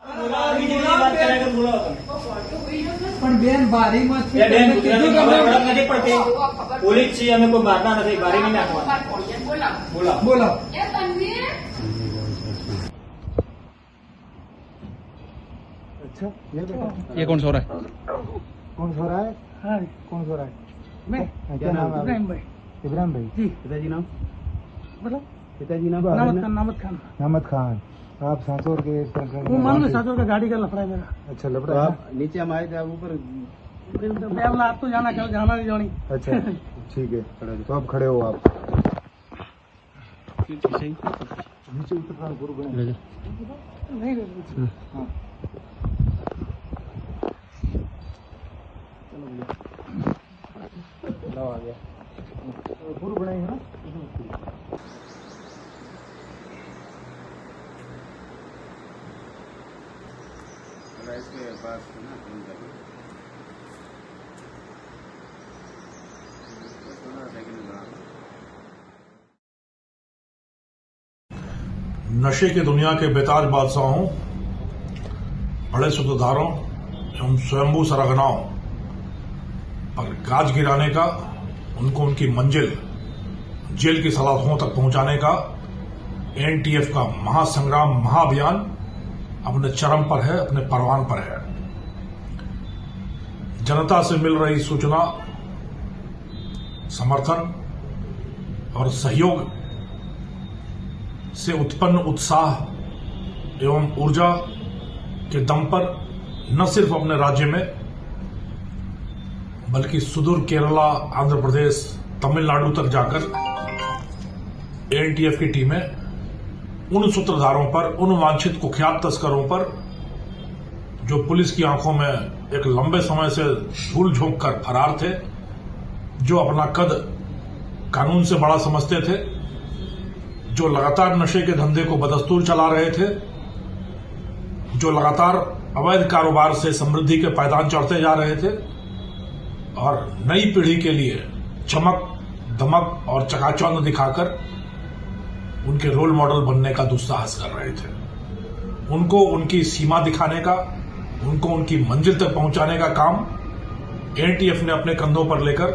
પણ બેન બારીમાં છે બેન ગુજરાતી ખબર પડત નથી પડતી. પોલીસ છીએ અમે, કોઈ બહારના નથી, બારી નહીં નાખવા. બોલો બોલો अच्छा ये बेटा ये कौन सो रहा है? कौन सो रहा है? हाँ कौन सो रहा है? मैं क्या नाम है? इब्राहिम भाई इब्राहिम भाई। जी पिताजी नाम? मतलब पिताजी नाम? नामत खान नामद खान। आप सांसौर के वो मान लो सासों का गाड़ी का लफड़ा है मेरा। अच्छा तो लपड़ा है? आप नीचे हम आए थे, आप ऊपर आप तो जाना नहीं जानी। अच्छा ठीक है तो आप खड़े हो आप नीचे उतर गुरु बने ले जा। नहीं हाँ लाओ आ गया। गुरु बनाएंगे ना इसके पास ना फोन कर नशे की दुनिया के बेताज बादशाहों, बड़े सूत्रधारों एवं स्वयंभू सरगनाओं पर गाज गिराने का, उनको उनकी मंजिल जेल की सलाखों तक पहुंचाने का एनटीएफ का महासंग्राम, महाअभियान अपने चरम पर है, अपने परवान पर है। जनता से मिल रही सूचना, समर्थन और सहयोग से उत्पन्न उत्साह एवं ऊर्जा के दम पर न सिर्फ अपने राज्य में बल्कि सुदूर केरला, आंध्र प्रदेश, तमिलनाडु तक जाकर एनटीएफ की टीमें उन सूत्रधारों पर, उन वांछित कुख्यात तस्करों पर जो पुलिस की आंखों में एक लंबे समय से धूल झोंक कर फरार थे, जो अपना कद कानून से बड़ा समझते थे, जो लगातार नशे के धंधे को बदस्तूर चला रहे थे, जो लगातार अवैध कारोबार से समृद्धि के पायदान चढ़ते जा रहे थे और नई पीढ़ी के लिए चमक, दमक और चकाचौंध दिखाकर उनके रोल मॉडल बनने का दुस्साहस कर रहे थे। उनको उनकी सीमा दिखाने का, उनको उनकी मंजिल तक पहुंचाने का काम एनटीएफ ने अपने कंधों पर लेकर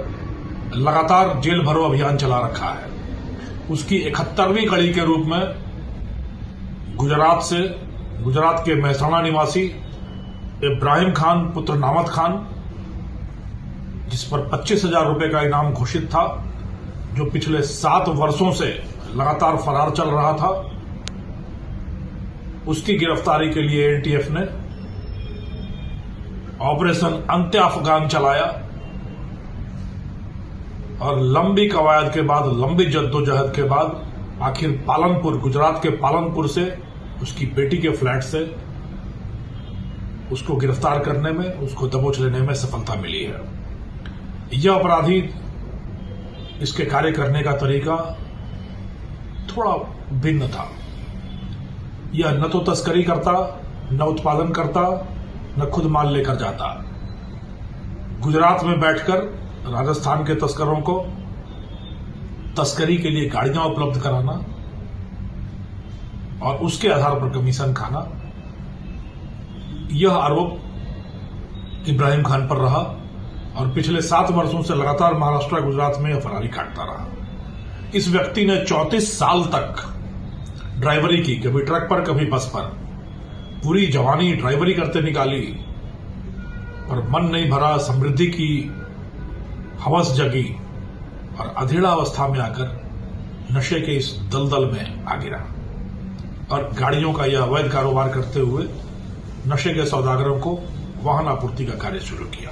लगातार जेल भरो अभियान चला रखा है। उसकी 71वीं कड़ी के रूप में गुजरात के महसाणा निवासी इब्राहिम खान पुत्र नामद खान, जिस पर 25,000 रुपए का इनाम घोषित था, जो पिछले 7 वर्षों से लगातार फरार चल रहा था, उसकी गिरफ्तारी के लिए एनटीएफ ने ऑपरेशन अंत्य अफगान चलाया और लंबी कवायद के बाद, लंबी जद्दोजहद के बाद आखिर पालनपुर, गुजरात के पालनपुर से उसकी बेटी के फ्लैट से उसको गिरफ्तार करने में, उसको दबोच लेने में सफलता मिली है। यह अपराधी, इसके कार्य करने का तरीका थोड़ा भिन्न था। यह न तो तस्करी करता, न उत्पादन करता, न खुद माल लेकर जाता। गुजरात में बैठकर राजस्थान के तस्करों को तस्करी के लिए गाड़ियां उपलब्ध कराना और उसके आधार पर कमीशन खाना, यह आरोप इब्राहिम खान पर रहा और पिछले 7 वर्षों से लगातार महाराष्ट्र, गुजरात में यह फरारी काटता रहा। इस व्यक्ति ने 34 साल तक ड्राइवरी की, कभी ट्रक पर, कभी बस पर। पूरी जवानी ड्राइवरी करते निकाली, पर मन नहीं भरा, समृद्धि की हवस जगी और अधेड़ा अवस्था में आकर नशे के इस दलदल में आ गिरा और गाड़ियों का यह अवैध कारोबार करते हुए नशे के सौदागरों को वाहन आपूर्ति का कार्य शुरू किया।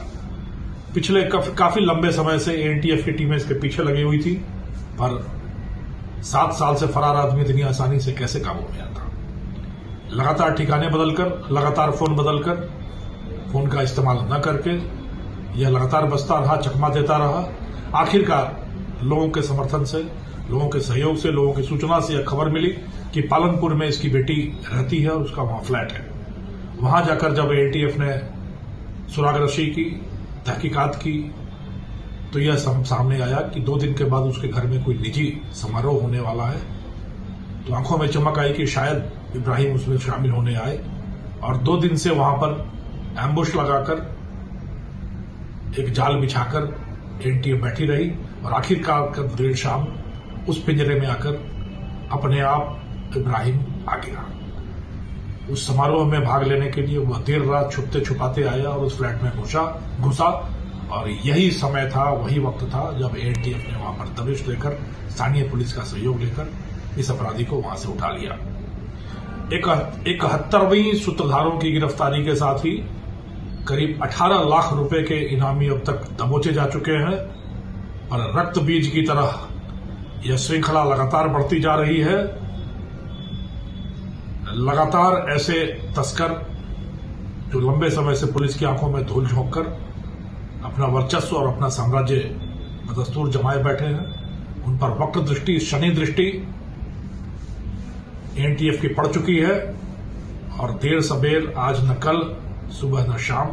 पिछले काफी लंबे समय से एनटीएफ की टीमें इसके पीछे लगी हुई थी, पर 7 साल से फरार आदमी इतनी आसानी से कैसे काबू में आता। लगातार ठिकाने बदलकर, लगातार फोन बदलकर, फोन का इस्तेमाल न करके यह लगातार बसता रहा, चकमा देता रहा। आखिरकार लोगों के समर्थन से, लोगों के सहयोग से, लोगों की सूचना से यह खबर मिली कि पालनपुर में इसकी बेटी रहती है और उसका वहां फ्लैट है। वहां जाकर जब एनटीएफ ने सुरागरशी की, तहकीकात की, तो यह सामने आया कि 2 दिन के बाद उसके घर में कोई निजी समारोह होने वाला है। तो आंखों में चमक आई कि शायद इब्राहिम उसमें शामिल होने आए और 2 दिन से वहां पर एम्बुश लगाकर एक जाल बिछाकर एनटीए बैठी रही और आखिरकार देर शाम उस पिंजरे में आकर अपने आप इब्राहिम आ गया। उस समारोह में भाग लेने के लिए वह देर रात छुपते छुपाते आया और उस फ्लैट में घुसा और यही समय था, वही वक्त था जब एनटीएफ ने वहां पर दबिश लेकर स्थानीय पुलिस का सहयोग लेकर इस अपराधी को वहां से उठा लिया। 71वीं सूत्रधारों की गिरफ्तारी के साथ ही करीब 18 लाख रुपए के इनामी अब तक दबोचे जा चुके हैं और रक्त बीज की तरह यह श्रृंखला लगातार बढ़ती जा रही है। लगातार ऐसे तस्कर जो लंबे समय से पुलिस की आंखों में धूल झोंककर अपना वर्चस्व और अपना साम्राज्य बदस्तूर जमाए बैठे हैं, उन पर वक्र दृष्टि, शनि दृष्टि एनटीएफ की पड़ चुकी है और देर सबेर आज न कल, सुबह न शाम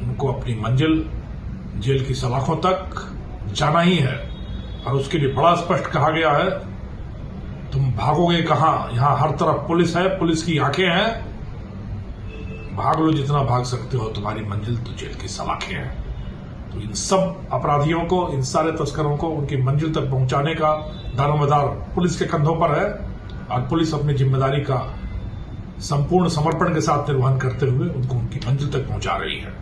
उनको अपनी मंजिल जेल की सलाखों तक जाना ही है। और उसके लिए बड़ा स्पष्ट कहा गया है, तुम भागोगे कहां? यहां हर तरफ पुलिस है, पुलिस की आंखें हैं, भाग लो जितना भाग सकते हो, तुम्हारी मंजिल तो जेल की सलाखें हैं। तो इन सब अपराधियों को, इन सारे तस्करों को उनकी मंजिल तक पहुंचाने का दारोमदार पुलिस के कंधों पर है और पुलिस अपनी जिम्मेदारी का संपूर्ण समर्पण के साथ निर्वहन करते हुए उनको उनकी मंजिल तक पहुंचा रही है।